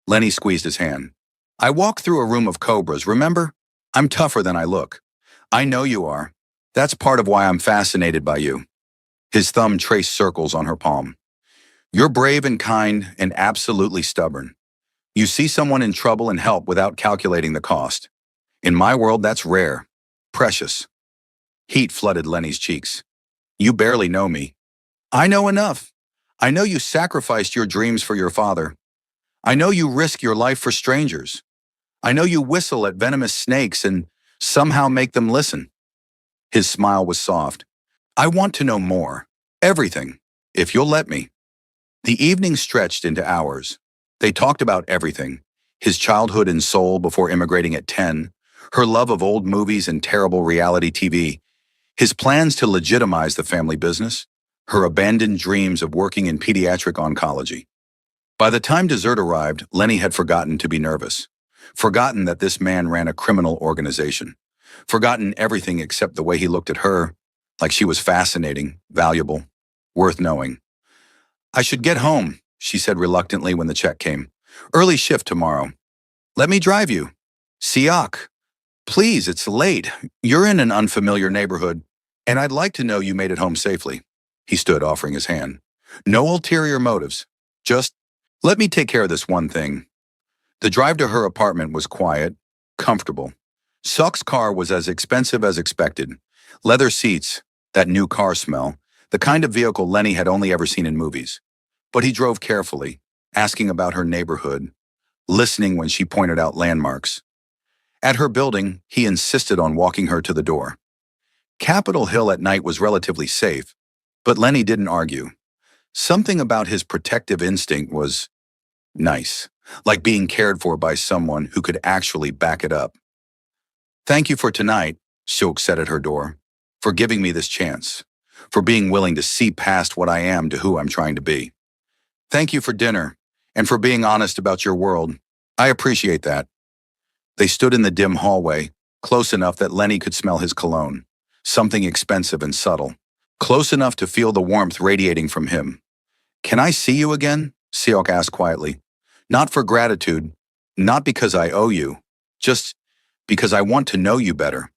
Lenny squeezed his hand. I walk through a room of cobras, remember? I'm tougher than I look. I know you are. That's part of why I'm fascinated by you. His thumb traced circles on her palm. You're brave and kind and absolutely stubborn. You see someone in trouble and help without calculating the cost. In my world, that's rare. Precious. Heat flooded Lenny's cheeks. You barely know me. I know enough. I know you sacrificed your dreams for your father. I know you risk your life for strangers. I know you whistle at venomous snakes and somehow make them listen. His smile was soft. I want to know more. Everything. If you'll let me. The evening stretched into hours. They talked about everything. His childhood in Seoul before immigrating at 10, her love of old movies and terrible reality TV, his plans to legitimize the family business, her abandoned dreams of working in pediatric oncology. By the time dessert arrived, Lenny had forgotten to be nervous, forgotten that this man ran a criminal organization, forgotten everything except the way he looked at her, like she was fascinating, valuable, worth knowing. I should get home, she said reluctantly when the check came. Early shift tomorrow. Let me drive you. Siak. Please, it's late. You're in an unfamiliar neighborhood, and I'd like to know you made it home safely. He stood, offering his hand. No ulterior motives. Just, let me take care of this one thing. The drive to her apartment was quiet, comfortable. Suck's car was as expensive as expected. Leather seats, that new car smell, the kind of vehicle Lenny had only ever seen in movies. But he drove carefully, asking about her neighborhood, listening when she pointed out landmarks. At her building, he insisted on walking her to the door. Capitol Hill at night was relatively safe, but Lenny didn't argue. Something about his protective instinct was nice, like being cared for by someone who could actually back it up. Thank you for tonight, Silk said at her door, for giving me this chance, for being willing to see past what I am to who I'm trying to be. Thank you for dinner, and for being honest about your world. I appreciate that. They stood in the dim hallway, close enough that Lenny could smell his cologne, something expensive and subtle, close enough to feel the warmth radiating from him. Can I see you again? Seok asked quietly. Not for gratitude, not because I owe you, just because I want to know you better.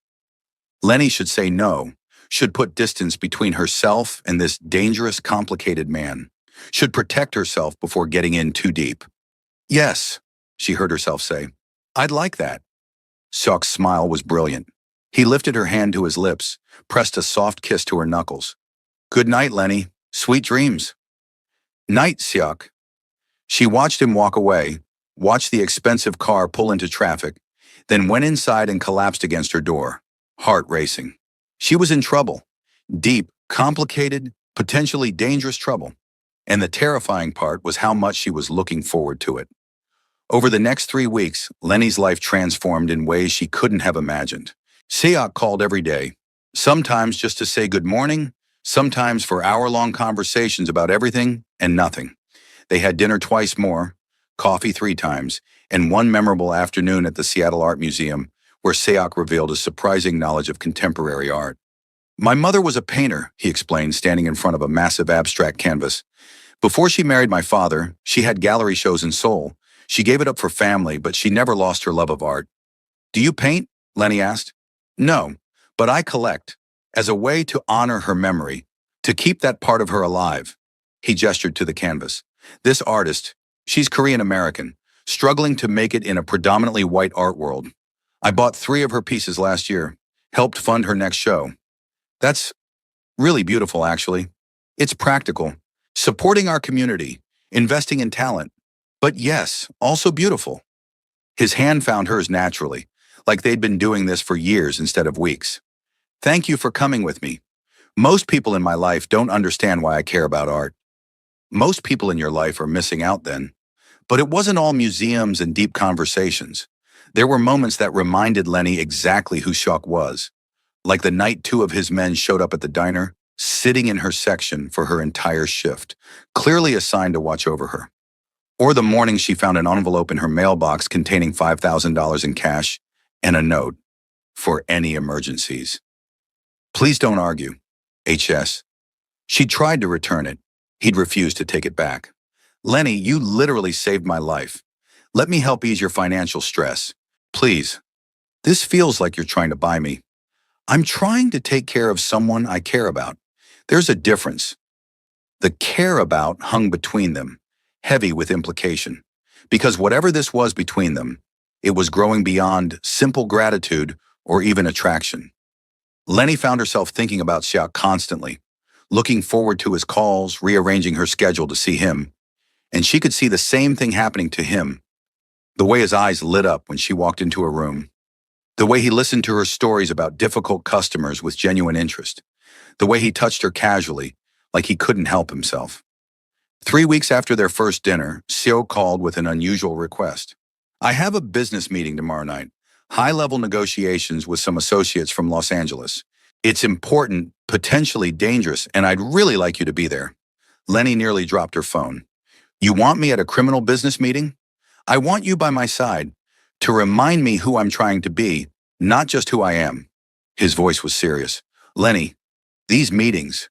Lenny should say no, should put distance between herself and this dangerous, complicated man, should protect herself before getting in too deep. Yes, she heard herself say. I'd like that. Seok's smile was brilliant. He lifted her hand to his lips, pressed a soft kiss to her knuckles. Good night, Lenny. Sweet dreams. Night, Seok. She watched him walk away, watched the expensive car pull into traffic, then went inside and collapsed against her door, heart racing. She was in trouble. Deep, complicated, potentially dangerous trouble. And the terrifying part was how much she was looking forward to it. Over the next 3 weeks, Lenny's life transformed in ways she couldn't have imagined. Seok called every day, sometimes just to say good morning, sometimes for hour-long conversations about everything and nothing. They had dinner twice more, coffee 3 times, and one memorable afternoon at the Seattle Art Museum where Seok revealed a surprising knowledge of contemporary art. My mother was a painter, he explained, standing in front of a massive abstract canvas. Before she married my father, she had gallery shows in Seoul. She gave it up for family, but she never lost her love of art. Do you paint? Lenny asked. No, but I collect, as a way to honor her memory, to keep that part of her alive. He gestured to the canvas. This artist, she's Korean-American, struggling to make it in a predominantly white art world. I bought 3 of her pieces last year, helped fund her next show. That's really beautiful, actually. It's practical, supporting our community, investing in talent. But yes, also beautiful. His hand found hers naturally, like they'd been doing this for years instead of weeks. Thank you for coming with me. Most people in my life don't understand why I care about art. Most people in your life are missing out then. But it wasn't all museums and deep conversations. There were moments that reminded Lenny exactly who Seok was. Like the night 2 of his men showed up at the diner, sitting in her section for her entire shift, clearly assigned to watch over her. Or the morning she found an envelope in her mailbox containing $5,000 in cash and a note for any emergencies. Please don't argue, HS. She tried to return it. He'd refused to take it back. Lenny, you literally saved my life. Let me help ease your financial stress. Please. This feels like you're trying to buy me. I'm trying to take care of someone I care about. There's a difference. The care about hung between them, heavy with implication. Because whatever this was between them, it was growing beyond simple gratitude or even attraction. Lenny found herself thinking about Seok constantly, looking forward to his calls, rearranging her schedule to see him. And she could see the same thing happening to him. The way his eyes lit up when she walked into a room. The way he listened to her stories about difficult customers with genuine interest. The way he touched her casually, like he couldn't help himself. 3 weeks after their first dinner, Seo called with an unusual request. I have a business meeting tomorrow night. High-level negotiations with some associates from Los Angeles. It's important, potentially dangerous, and I'd really like you to be there. Lenny nearly dropped her phone. You want me at a criminal business meeting? I want you by my side to remind me who I'm trying to be, not just who I am. His voice was serious. Lenny, these meetings,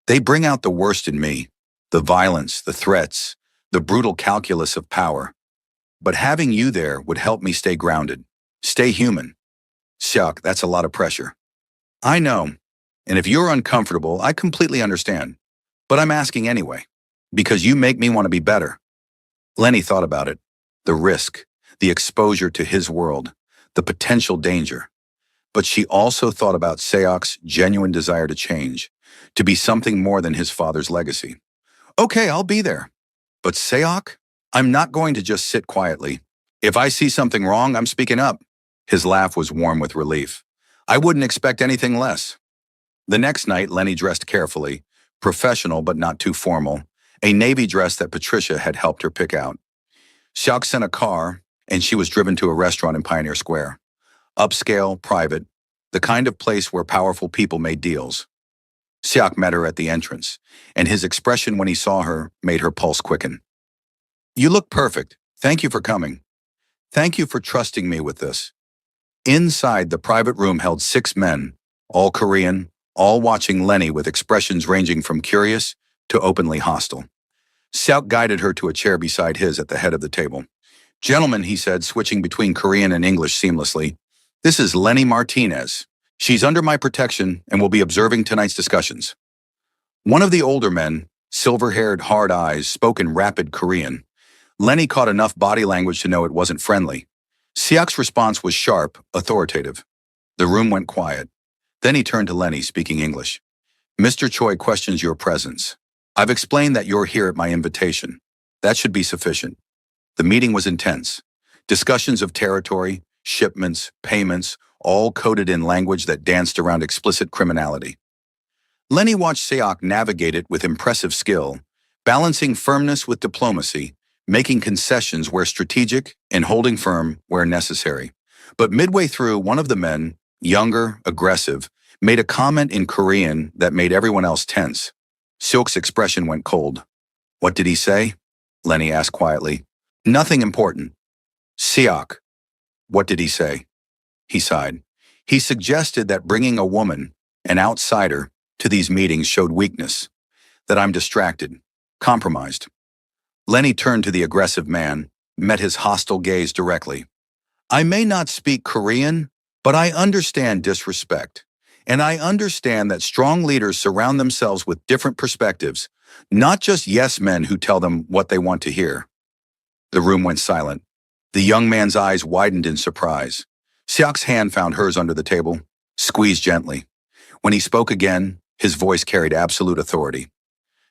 they bring out the worst in me. The violence, the threats, the brutal calculus of power. But having you there would help me stay grounded, stay human. Shuck, that's a lot of pressure. I know. And if you're uncomfortable, I completely understand. But I'm asking anyway. Because you make me want to be better. Lenny thought about it. The risk, the exposure to his world, the potential danger. But she also thought about Sayok's genuine desire to change, to be something more than his father's legacy. Okay, I'll be there. But Sayok, I'm not going to just sit quietly. If I see something wrong, I'm speaking up. His laugh was warm with relief. I wouldn't expect anything less. The next night, Lenny dressed carefully, professional but not too formal, a navy dress that Patricia had helped her pick out. Xiao sent a car, and she was driven to a restaurant in Pioneer Square. Upscale, private, the kind of place where powerful people made deals. Siak met her at the entrance, and his expression when he saw her made her pulse quicken. You look perfect. Thank you for coming. Thank you for trusting me with this. Inside, the private room held 6 men, all Korean, all watching Lenny with expressions ranging from curious to openly hostile. Siak guided her to a chair beside his at the head of the table. Gentlemen, he said, switching between Korean and English seamlessly, this is Lenny Martinez. She's under my protection and will be observing tonight's discussions. One of the older men, silver-haired, hard eyes, spoke in rapid Korean. Lenny caught enough body language to know it wasn't friendly. Siak's response was sharp, authoritative. The room went quiet. Then he turned to Lenny, speaking English. Mr. Choi questions your presence. I've explained that you're here at my invitation. That should be sufficient. The meeting was intense. Discussions of territory, shipments, payments, all coded in language that danced around explicit criminality. Lenny watched Seok navigate it with impressive skill, balancing firmness with diplomacy, making concessions where strategic and holding firm where necessary. But midway through, one of the men, younger, aggressive, made a comment in Korean that made everyone else tense. Seok's expression went cold. What did he say? Lenny asked quietly. Nothing important. Seok. What did he say? He sighed. He suggested that bringing a woman, an outsider, to these meetings showed weakness, that I'm distracted, compromised. Lenny turned to the aggressive man, met his hostile gaze directly. I may not speak Korean, but I understand disrespect. And I understand that strong leaders surround themselves with different perspectives, not just yes men who tell them what they want to hear. The room went silent. The young man's eyes widened in surprise. Seok's hand found hers under the table, squeezed gently. When he spoke again, his voice carried absolute authority.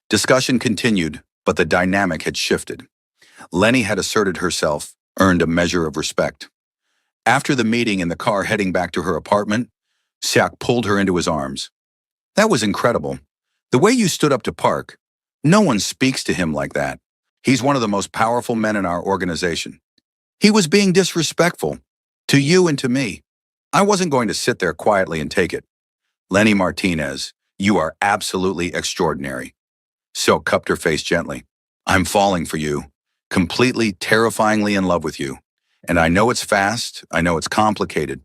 Discussion continued, but the dynamic had shifted. Lenny had asserted herself, earned a measure of respect. After the meeting in the car heading back to her apartment, Seok pulled her into his arms. That was incredible. The way you stood up to Park. No one speaks to him like that. He's one of the most powerful men in our organization. He was being disrespectful. To you and to me. I wasn't going to sit there quietly and take it. Lenny Martinez, you are absolutely extraordinary. Seok cupped her face gently. I'm falling for you. Completely, terrifyingly in love with you. And I know it's fast, I know it's complicated,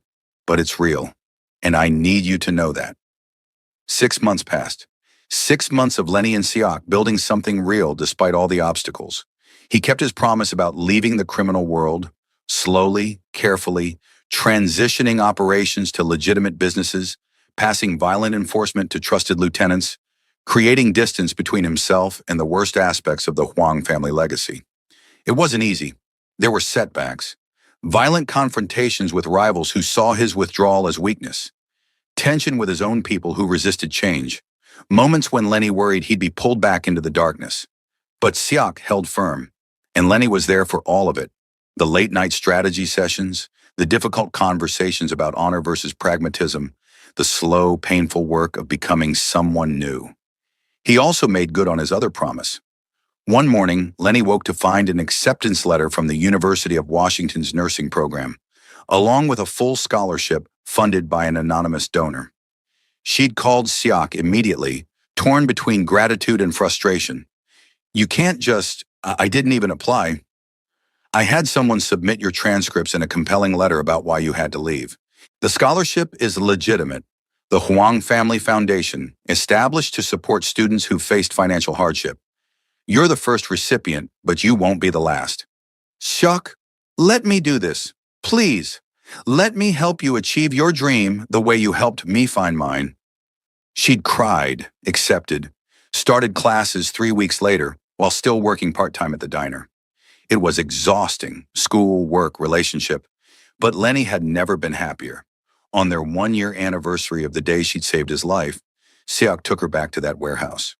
but it's real. And I need you to know that. 6 months passed. 6 months of Lenny and Seok building something real despite all the obstacles. He kept his promise about leaving the criminal world, slowly, carefully, transitioning operations to legitimate businesses, passing violent enforcement to trusted lieutenants, creating distance between himself and the worst aspects of the Huang family legacy. It wasn't easy. There were setbacks, violent confrontations with rivals who saw his withdrawal as weakness, tension with his own people who resisted change, moments when Lenny worried he'd be pulled back into the darkness. But Seok held firm, and Lenny was there for all of it. The late-night strategy sessions, the difficult conversations about honor versus pragmatism, the slow, painful work of becoming someone new. He also made good on his other promise. One morning, Lenny woke to find an acceptance letter from the University of Washington's nursing program, along with a full scholarship funded by an anonymous donor. She'd called Seok immediately, torn between gratitude and frustration. You can't just, I didn't even apply. I had someone submit your transcripts in a compelling letter about why you had to leave. The scholarship is legitimate. The Huang Family Foundation, established to support students who faced financial hardship. You're the first recipient, but you won't be the last. Shuck, let me do this, please. Let me help you achieve your dream the way you helped me find mine. She'd cried, accepted, started classes 3 weeks later while still working part-time at the diner. It was exhausting, school, work, relationship, but Lenny had never been happier. On their 1-year anniversary of the day she'd saved his life, Siak took her back to that warehouse.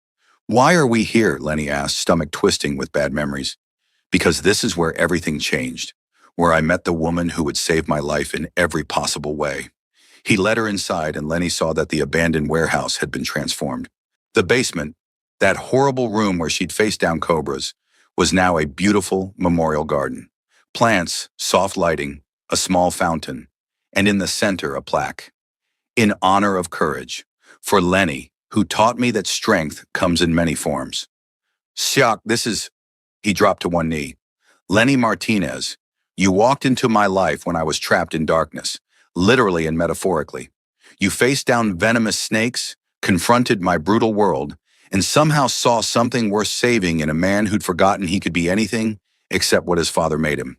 Why are we here? Lenny asked, stomach twisting with bad memories. Because this is where everything changed, where I met the woman who would save my life in every possible way. He led her inside and Lenny saw that the abandoned warehouse had been transformed. The basement, that horrible room where she'd faced down cobras, was now a beautiful memorial garden. Plants, soft lighting, a small fountain, and in the center a plaque. In honor of courage, for Lenny, who taught me that strength comes in many forms. Siak, he dropped to one knee. Lenny Martinez, you walked into my life when I was trapped in darkness, literally and metaphorically. You faced down venomous snakes, confronted my brutal world, and somehow saw something worth saving in a man who'd forgotten he could be anything except what his father made him.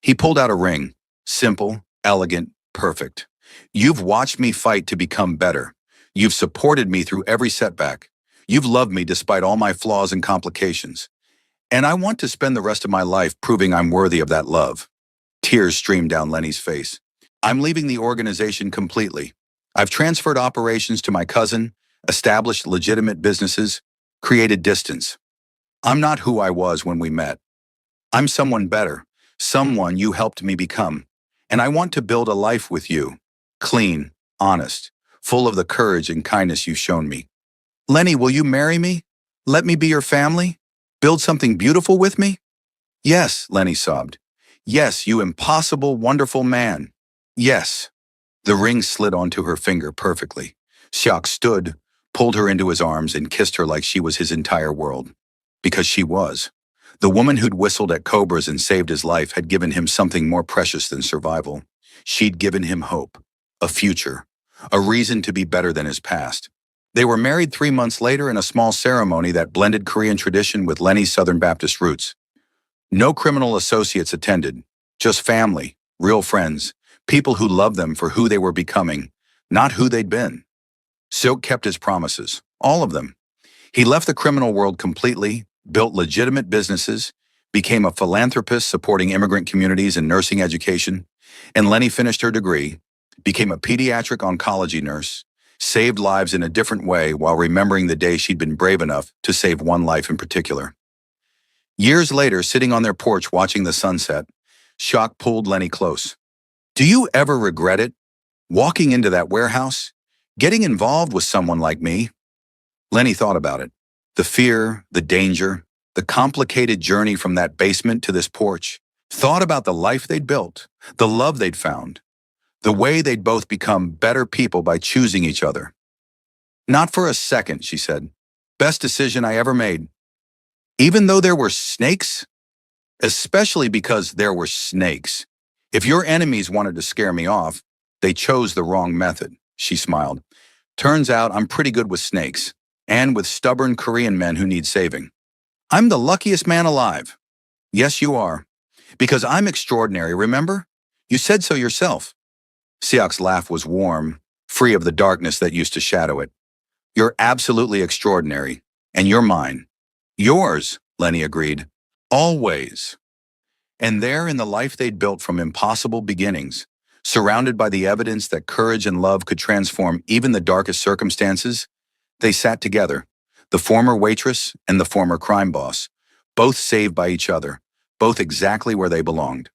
He pulled out a ring, simple, elegant, perfect. You've watched me fight to become better. You've supported me through every setback. You've loved me despite all my flaws and complications. And I want to spend the rest of my life proving I'm worthy of that love. Tears streamed down Lenny's face. I'm leaving the organization completely. I've transferred operations to my cousin, established legitimate businesses, created distance. I'm not who I was when we met. I'm someone better, someone you helped me become. And I want to build a life with you, clean, honest, full of the courage and kindness you've shown me. Lenny, will you marry me? Let me be your family? Build something beautiful with me? Yes, Lenny sobbed. Yes, you impossible, wonderful man. Yes. The ring slid onto her finger perfectly. Siak stood, pulled her into his arms, and kissed her like she was his entire world. Because she was. The woman who'd whistled at cobras and saved his life had given him something more precious than survival. She'd given him hope, a future, a reason to be better than his past. They were married 3 months later in a small ceremony that blended Korean tradition with Lenny's Southern Baptist roots. No criminal associates attended, just family, real friends, people who loved them for who they were becoming, not who they'd been. Silk kept his promises, all of them. He left the criminal world completely, built legitimate businesses, became a philanthropist supporting immigrant communities and nursing education, and Lenny finished her degree, became a pediatric oncology nurse, saved lives in a different way while remembering the day she'd been brave enough to save one life in particular. Years later, sitting on their porch watching the sunset, Siak pulled Lenny close. Do you ever regret it? Walking into that warehouse? Getting involved with someone like me? Lenny thought about it. The fear, the danger, the complicated journey from that basement to this porch. Thought about the life they'd built, the love they'd found, the way they'd both become better people by choosing each other. Not for a second, she said. Best decision I ever made. Even though there were snakes? Especially because there were snakes. If your enemies wanted to scare me off, they chose the wrong method, she smiled. Turns out I'm pretty good with snakes, and with stubborn Korean men who need saving. I'm the luckiest man alive. Yes, you are. Because I'm extraordinary, remember? You said so yourself. Siak's laugh was warm, free of the darkness that used to shadow it. You're absolutely extraordinary, and you're mine. Yours, Lenny agreed. Always. And there in the life they'd built from impossible beginnings, surrounded by the evidence that courage and love could transform even the darkest circumstances, they sat together, the former waitress and the former crime boss, both saved by each other, both exactly where they belonged.